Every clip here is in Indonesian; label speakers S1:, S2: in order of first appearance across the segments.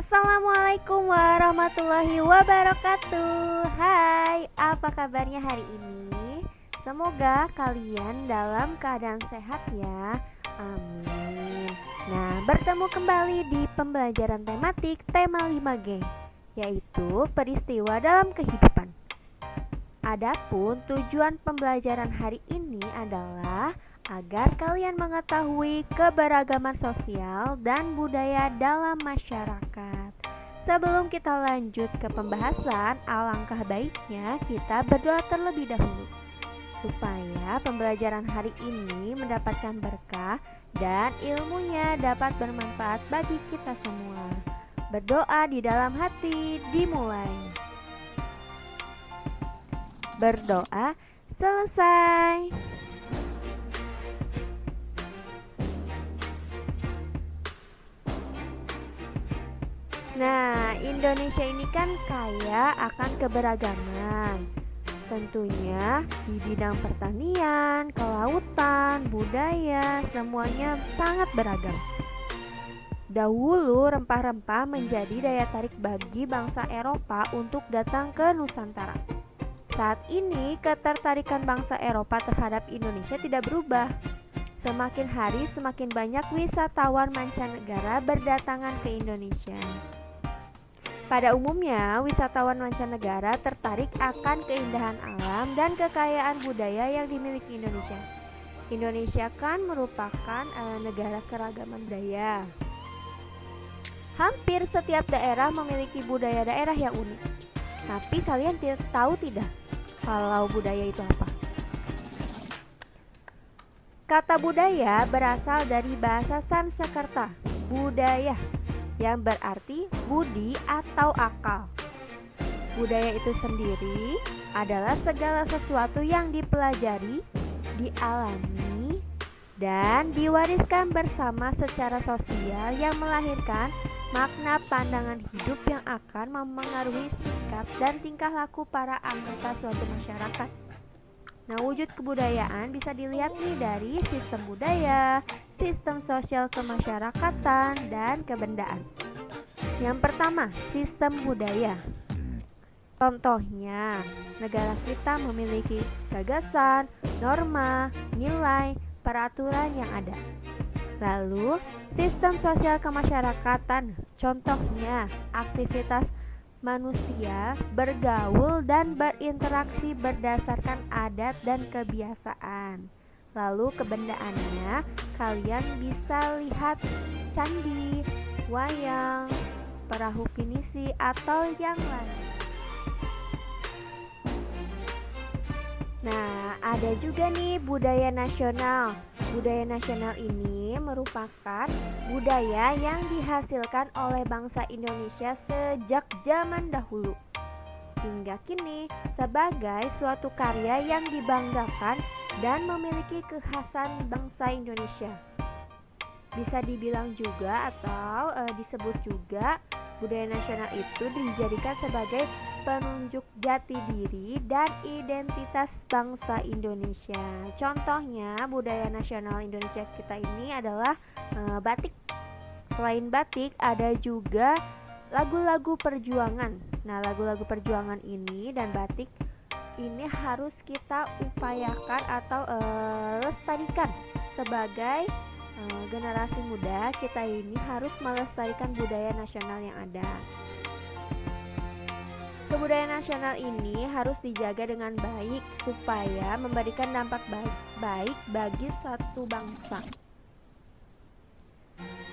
S1: Assalamualaikum warahmatullahi wabarakatuh. Hai, apa kabarnya hari ini? Semoga kalian dalam keadaan sehat ya. Amin. Nah, bertemu kembali di pembelajaran tematik tema 5G, yaitu peristiwa dalam kehidupan. Adapun tujuan pembelajaran hari ini adalah agar kalian mengetahui keberagaman sosial dan budaya dalam masyarakat. Sebelum kita lanjut ke pembahasan, alangkah baiknya kita berdoa terlebih dahulu supaya pembelajaran hari ini mendapatkan berkah dan ilmunya dapat bermanfaat bagi kita semua. Berdoa di dalam hati dimulai. Berdoa selesai. Nah, Indonesia ini kan kaya akan keberagaman. Tentunya di bidang pertanian, kelautan, budaya, semuanya sangat beragam. Dahulu rempah-rempah menjadi daya tarik bagi bangsa Eropa untuk datang ke Nusantara. Saat ini ketertarikan bangsa Eropa terhadap Indonesia tidak berubah. Semakin hari semakin banyak wisatawan mancanegara berdatangan ke Indonesia. Pada umumnya, wisatawan mancanegara tertarik akan keindahan alam dan kekayaan budaya yang dimiliki Indonesia. Indonesia kan merupakan negara keragaman budaya. Hampir setiap daerah memiliki budaya daerah yang unik. Tapi kalian tahu tidak kalau budaya itu apa? Kata budaya berasal dari bahasa Sanskerta, budaya, yang berarti budi atau akal. Budaya itu sendiri adalah segala sesuatu yang dipelajari, dialami, dan diwariskan bersama secara sosial yang melahirkan makna pandangan hidup yang akan memengaruhi sikap dan tingkah laku para anggota suatu masyarakat. Nah, wujud kebudayaan bisa dilihat nih dari sistem budaya, sistem sosial kemasyarakatan, dan kebendaan. Yang pertama, sistem budaya. Contohnya, negara kita memiliki gagasan, norma, nilai, peraturan yang ada. Lalu, sistem sosial kemasyarakatan. Contohnya, aktivitas manusia bergaul dan berinteraksi berdasarkan adat dan kebiasaan. Lalu kebendaannya, kalian bisa lihat candi, wayang, perahu pinisi, atau yang lain. Nah, ada juga nih budaya nasional. Budaya nasional ini merupakan budaya yang dihasilkan oleh bangsa Indonesia sejak zaman dahulu hingga kini sebagai suatu karya yang dibanggakan dan memiliki kekhasan bangsa Indonesia. Bisa dibilang juga atau disebut juga budaya nasional itu dijadikan sebagai penunjuk jati diri dan identitas bangsa Indonesia. Contohnya budaya nasional Indonesia kita ini adalah batik. Selain batik ada juga lagu-lagu perjuangan. Nah, lagu-lagu perjuangan ini dan batik ini harus kita upayakan atau lestarikan sebagai generasi muda. Kita ini harus melestarikan budaya nasional yang ada. Kebudayaan nasional ini harus dijaga dengan baik supaya memberikan dampak baik bagi suatu bangsa.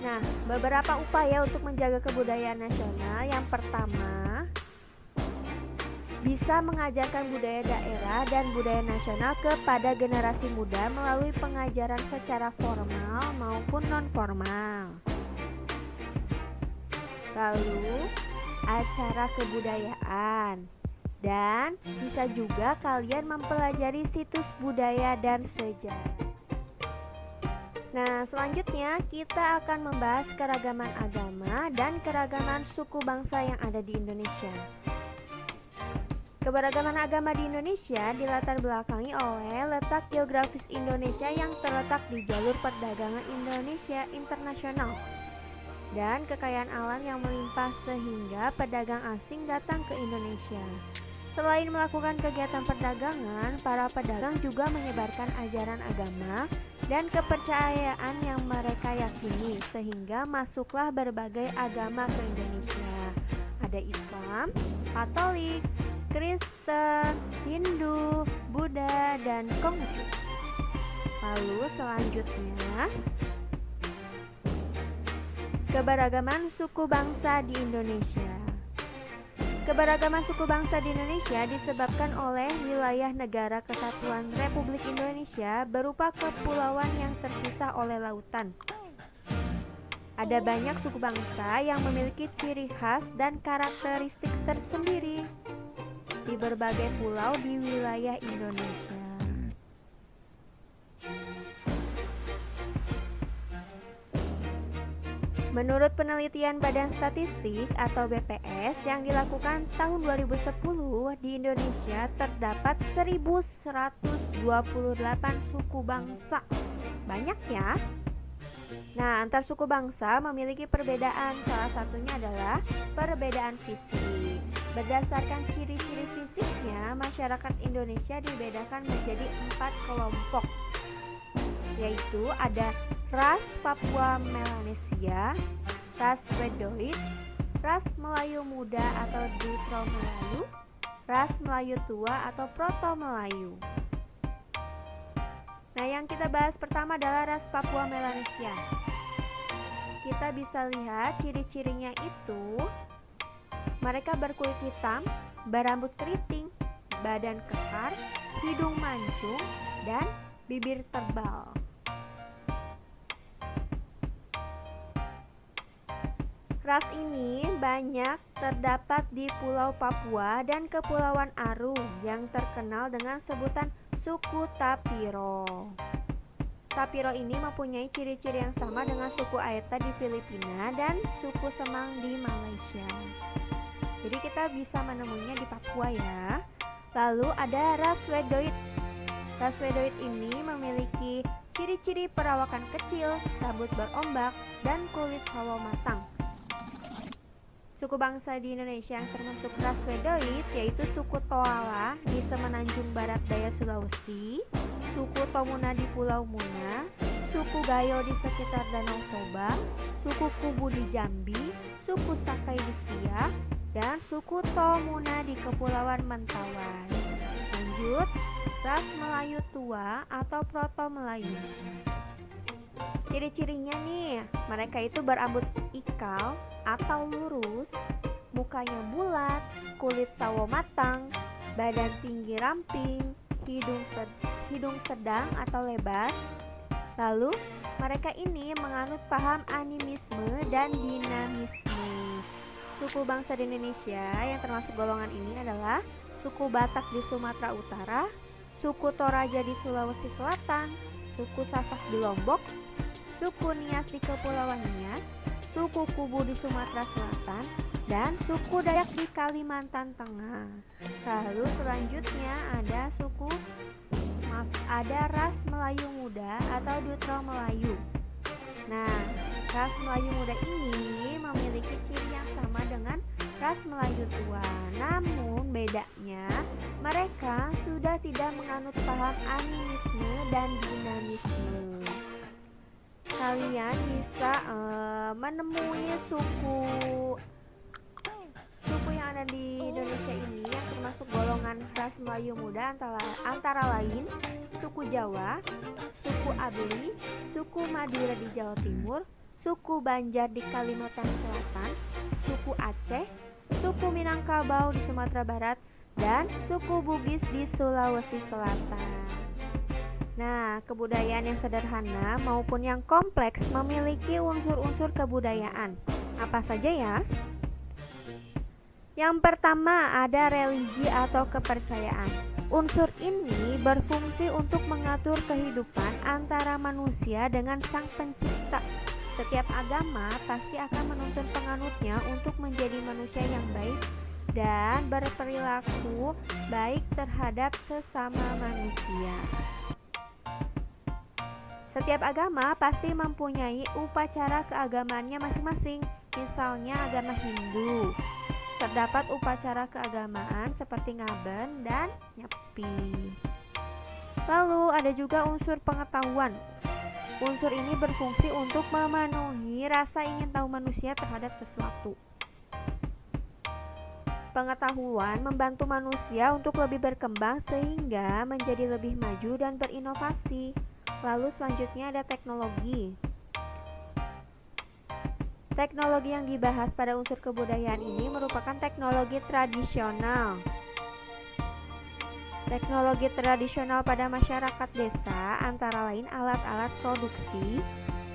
S1: Nah, beberapa upaya untuk menjaga kebudayaan nasional. Yang pertama, bisa mengajarkan budaya daerah dan budaya nasional kepada generasi muda melalui pengajaran secara formal maupun non-formal. Lalu, acara kebudayaan, dan bisa juga kalian mempelajari situs budaya dan sejarah. Nah, selanjutnya kita akan membahas keragaman agama dan keragaman suku bangsa yang ada di Indonesia. Keberagaman agama di Indonesia dilatar belakangi oleh letak geografis Indonesia yang terletak di jalur perdagangan Indonesia internasional. dan kekayaan alam yang melimpah sehingga pedagang asing datang ke Indonesia. Selain melakukan kegiatan perdagangan, para pedagang juga menyebarkan ajaran agama dan kepercayaan yang mereka yakini sehingga masuklah berbagai agama ke Indonesia. Ada Islam, Katolik, Kristen, Hindu, Buddha, dan Konghucu. Lalu selanjutnya, keberagaman suku bangsa di Indonesia. Keberagaman suku bangsa di Indonesia disebabkan oleh wilayah Negara Kesatuan Republik Indonesia berupa kepulauan yang terpisah oleh lautan. Ada banyak suku bangsa yang memiliki ciri khas dan karakteristik tersendiri di berbagai pulau di wilayah Indonesia. Menurut penelitian Badan Statistik atau BPS yang dilakukan tahun 2010, di Indonesia terdapat 1.128 suku bangsa. Banyak ya? Nah, antar suku bangsa memiliki perbedaan. Salah satunya adalah perbedaan fisik. Berdasarkan ciri-ciri fisiknya, masyarakat Indonesia dibedakan menjadi 4 kelompok, yaitu ada ras Papua Melanesia, ras Wedoid, ras Melayu Muda atau Dutro Melayu, ras Melayu Tua atau Proto Melayu. Nah, yang kita bahas pertama adalah ras Papua Melanesia. Kita bisa lihat ciri-cirinya itu, mereka berkulit hitam, berambut keriting, badan kekar, hidung mancung, dan bibir tebal. Ras ini banyak terdapat di Pulau Papua dan Kepulauan Aru yang terkenal dengan sebutan suku Tapiro. Tapiro ini mempunyai ciri-ciri yang sama dengan suku Aeta di Filipina dan suku Semang di Malaysia. Jadi kita bisa menemuinya di Papua ya. Lalu ada ras Wedoid. Ras Wedoid ini memiliki ciri-ciri perawakan kecil, rambut berombak, dan kulit sawo matang. Suku bangsa di Indonesia yang termasuk ras Wedoid yaitu suku Toala di Semenanjung Barat Daya Sulawesi, suku Tomuna di Pulau Muna, suku Gayo di sekitar Danau Toba, suku Kubu di Jambi, suku Sakai di Siak, dan suku Tomuna di Kepulauan Mentawai. Lanjut, ras Melayu Tua atau Proto Melayu. Ciri-cirinya nih, mereka itu berambut ikal atau lurus, mukanya bulat, kulit sawo matang, badan tinggi ramping, hidung sedang atau lebar. Lalu, mereka ini menganut paham animisme dan dinamisme. Suku bangsa di Indonesia yang termasuk golongan ini adalah suku Batak di Sumatera Utara, suku Toraja di Sulawesi Selatan, suku Sasak di Lombok, suku Nias di Kepulauan Nias, suku Kubu di Sumatera Selatan, dan suku Dayak di Kalimantan Tengah. Lalu selanjutnya ada ras Melayu Muda atau Dutro Melayu. Nah, ras Melayu Muda ini memiliki ciri yang sama dengan ras Melayu Tua. Namun bedanya, mereka sudah tidak menganut paham animisme dan dinamisme. Kalian bisa menemui suku yang ada di Indonesia ini yang termasuk golongan ras Melayu Muda antara lain suku Jawa, suku Abli, suku Madura di Jawa Timur, suku Banjar di Kalimantan Selatan, suku Aceh, suku Minangkabau di Sumatera Barat, dan suku Bugis di Sulawesi Selatan. Nah, kebudayaan yang sederhana maupun yang kompleks memiliki unsur-unsur kebudayaan. Apa saja ya? Yang pertama ada religi atau kepercayaan. Unsur ini berfungsi untuk mengatur kehidupan antara manusia dengan Sang Pencipta. Setiap agama pasti akan menuntun penganutnya untuk menjadi manusia yang baik dan berperilaku baik terhadap sesama manusia. Setiap agama pasti mempunyai upacara keagamaannya masing-masing. Misalnya agama Hindu, terdapat upacara keagamaan seperti ngaben dan nyepi. Lalu ada juga unsur pengetahuan. Unsur ini berfungsi untuk memenuhi rasa ingin tahu manusia terhadap sesuatu. Pengetahuan membantu manusia untuk lebih berkembang sehingga menjadi lebih maju dan berinovasi. Lalu selanjutnya ada teknologi. Teknologi yang dibahas pada unsur kebudayaan ini merupakan teknologi tradisional. Teknologi tradisional pada masyarakat desa antara lain alat-alat produksi,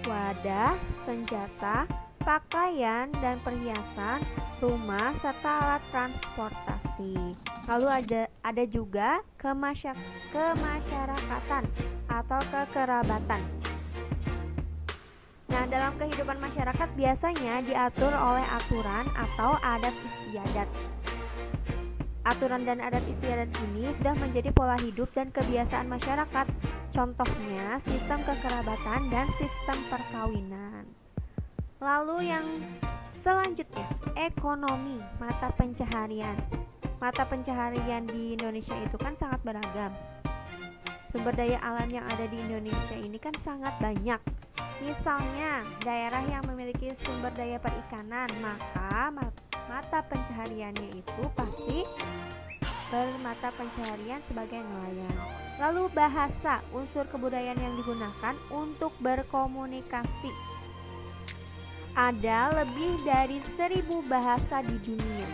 S1: wadah, senjata, pakaian dan perhiasan, rumah, serta alat transportasi. Lalu ada juga kemasyarakatan atau kekerabatan. Nah, dalam kehidupan masyarakat biasanya diatur oleh aturan atau adat istiadat. Aturan dan adat istiadat ini sudah menjadi pola hidup dan kebiasaan masyarakat. Contohnya sistem kekerabatan dan sistem perkawinan. Lalu yang selanjutnya, ekonomi, mata pencaharian. Mata pencaharian di Indonesia itu kan sangat beragam. Sumber daya alam yang ada di Indonesia ini kan sangat banyak. Misalnya, daerah yang memiliki sumber daya perikanan, maka mata pencahariannya itu pasti bermata pencaharian sebagai nelayan. Lalu bahasa, unsur kebudayaan yang digunakan untuk berkomunikasi. Ada lebih dari 1000 bahasa di dunia.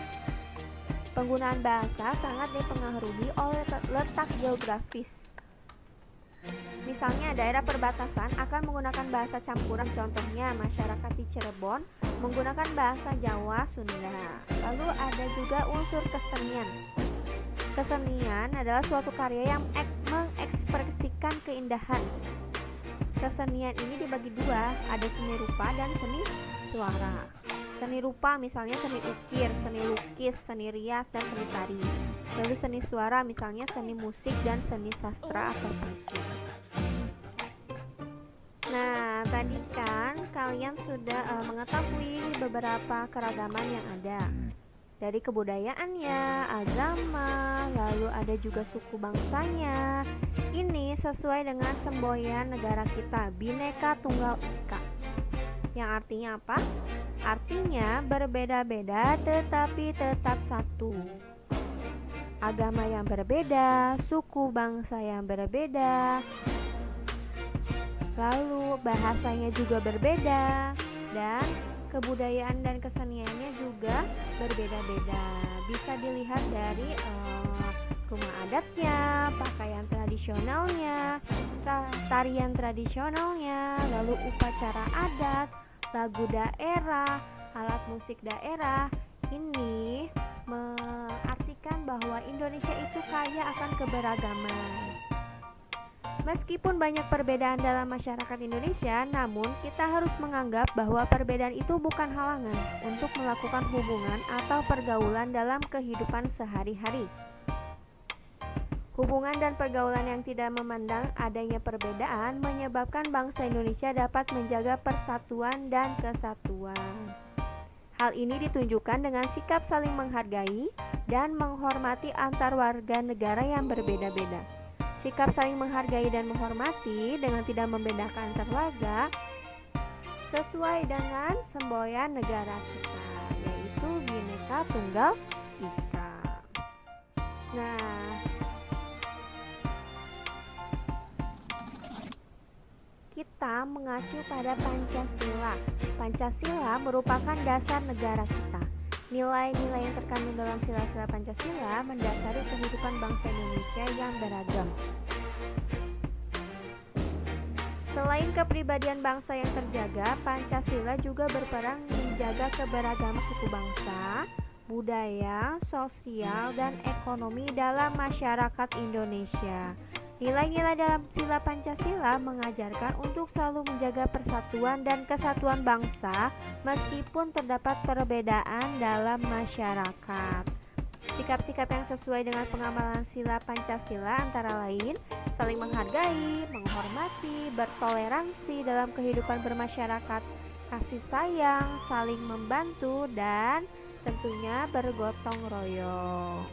S1: Penggunaan bahasa sangat dipengaruhi oleh letak geografis. Misalnya daerah perbatasan akan menggunakan bahasa campuran, contohnya masyarakat di Cirebon menggunakan bahasa Jawa Sunda. Lalu ada juga unsur kesenian. Kesenian adalah suatu karya yang mengekspresikan keindahan. Kesenian ini dibagi dua, ada seni rupa dan seni suara. Seni rupa misalnya seni ukir, seni lukis, seni rias, dan seni tari. Lalu seni suara misalnya seni musik dan seni sastra atau puisi. Nah, tadi kan kalian sudah mengetahui beberapa keragaman yang ada. Dari kebudayaannya, agama, lalu ada juga suku bangsanya. Ini sesuai dengan semboyan negara kita, Bhinneka Tunggal Ika. Yang artinya apa? Artinya berbeda-beda tetapi tetap satu. Agama yang berbeda, suku bangsa yang berbeda, lalu bahasanya juga berbeda, dan kebudayaan dan keseniannya juga berbeda-beda. Bisa dilihat dari rumah adatnya, pakaian tradisionalnya, tarian tradisionalnya, lalu upacara adat, lagu daerah, alat musik daerah. Ini mengartikan bahwa Indonesia itu kaya akan keberagaman. Meskipun banyak perbedaan dalam masyarakat Indonesia, namun kita harus menganggap bahwa perbedaan itu bukan halangan untuk melakukan hubungan atau pergaulan dalam kehidupan sehari-hari. Hubungan dan pergaulan yang tidak memandang adanya perbedaan menyebabkan bangsa Indonesia dapat menjaga persatuan dan kesatuan. Hal ini ditunjukkan dengan sikap saling menghargai dan menghormati antar warga negara yang berbeda-beda. Sikap saling menghargai dan menghormati dengan tidak membedakan antar warga sesuai dengan semboyan negara kita, yaitu Bhinneka Tunggal Ika. Nah, kita mengacu pada Pancasila. Pancasila merupakan dasar negara kita. Nilai-nilai yang terkandung dalam sila-sila Pancasila mendasari kehidupan bangsa Indonesia yang beragam. Selain kepribadian bangsa yang terjaga, Pancasila juga berperan menjaga keberagaman suku bangsa, budaya, sosial, dan ekonomi dalam masyarakat Indonesia. Nilai-nilai dalam sila Pancasila mengajarkan untuk selalu menjaga persatuan dan kesatuan bangsa meskipun terdapat perbedaan dalam masyarakat. Sikap-sikap yang sesuai dengan pengamalan sila Pancasila antara lain saling menghargai, menghormati, bertoleransi dalam kehidupan bermasyarakat, kasih sayang, saling membantu, dan tentunya bergotong royong.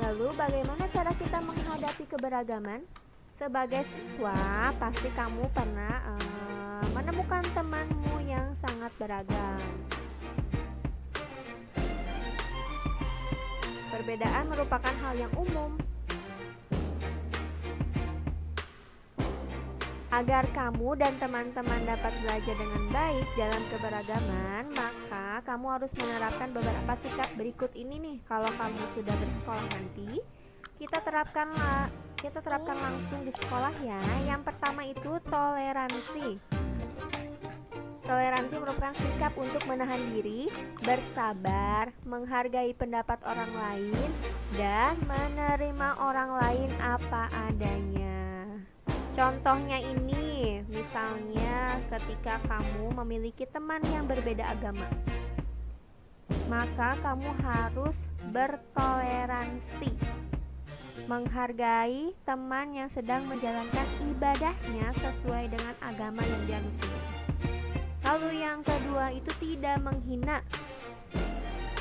S1: Lalu bagaimana cara kita menghadapi keberagaman? Sebagai siswa, pasti kamu pernah menemukan temanmu yang sangat beragam. Perbedaan merupakan hal yang umum. Agar kamu dan teman-teman dapat belajar dengan baik dalam keberagaman, maka kamu harus menerapkan beberapa sikap berikut ini nih. Kalau kamu sudah bersekolah nanti, kita terapkan langsung di sekolah ya. Yang pertama itu toleransi. Toleransi merupakan sikap untuk menahan diri, bersabar, menghargai pendapat orang lain, dan menerima orang lain apa adanya. Contohnya ini, misalnya ketika kamu memiliki teman yang berbeda agama, maka kamu harus bertoleransi, menghargai teman yang sedang menjalankan ibadahnya sesuai dengan agama yang dianutnya. Lalu yang kedua itu tidak menghina.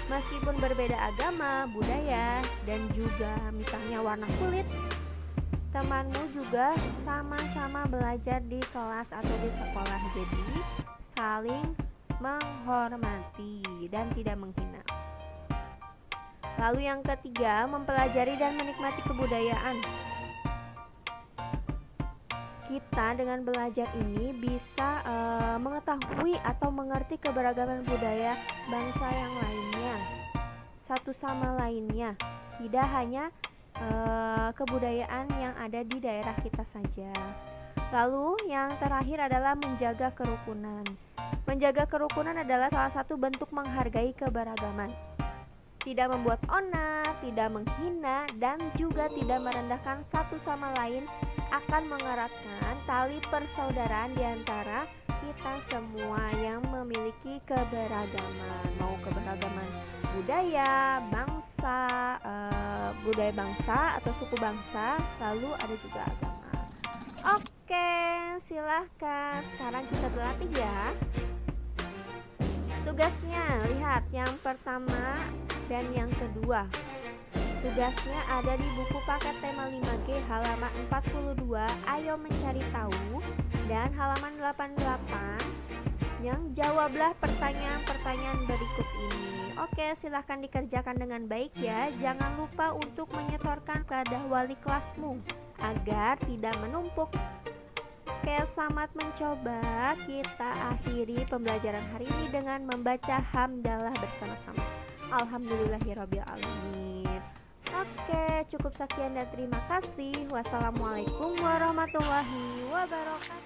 S1: Meskipun berbeda agama, budaya, dan juga misalnya warna kulit, temanmu juga sama-sama belajar di kelas atau di sekolah. Jadi saling menghormati dan tidak menghina. Lalu yang ketiga, mempelajari dan menikmati kebudayaan. Kita dengan belajar ini bisa mengetahui atau mengerti keberagaman budaya bangsa yang lainnya, satu sama lainnya, tidak hanya kebudayaan yang ada di daerah kita saja. Lalu yang terakhir adalah menjaga kerukunan. Menjaga kerukunan adalah salah satu bentuk menghargai keberagaman. Tidak membuat onar, tidak menghina, dan juga tidak merendahkan satu sama lain akan mengeratkan tali persaudaraan di antara kita semua yang memiliki keberagaman. Mau keberagaman budaya, budaya bangsa atau suku bangsa, lalu ada juga agama. Oke, silahkan. Sekarang kita berlatih ya. Tugasnya, lihat yang pertama dan yang kedua. Tugasnya ada di buku paket tema 5G halaman 42, ayo mencari tahu, dan halaman 88, yang jawablah pertanyaan-pertanyaan berikut ini. Oke, silahkan dikerjakan dengan baik ya. Jangan lupa untuk menyetorkan kepada wali kelasmu agar tidak menumpuk. Oke, selamat mencoba. Kita akhiri pembelajaran hari ini dengan membaca hamdalah bersama-sama. Alhamdulillahirrabbilalamin. Oke, cukup sekian dan terima kasih. Wassalamualaikum warahmatullahi wabarakatuh.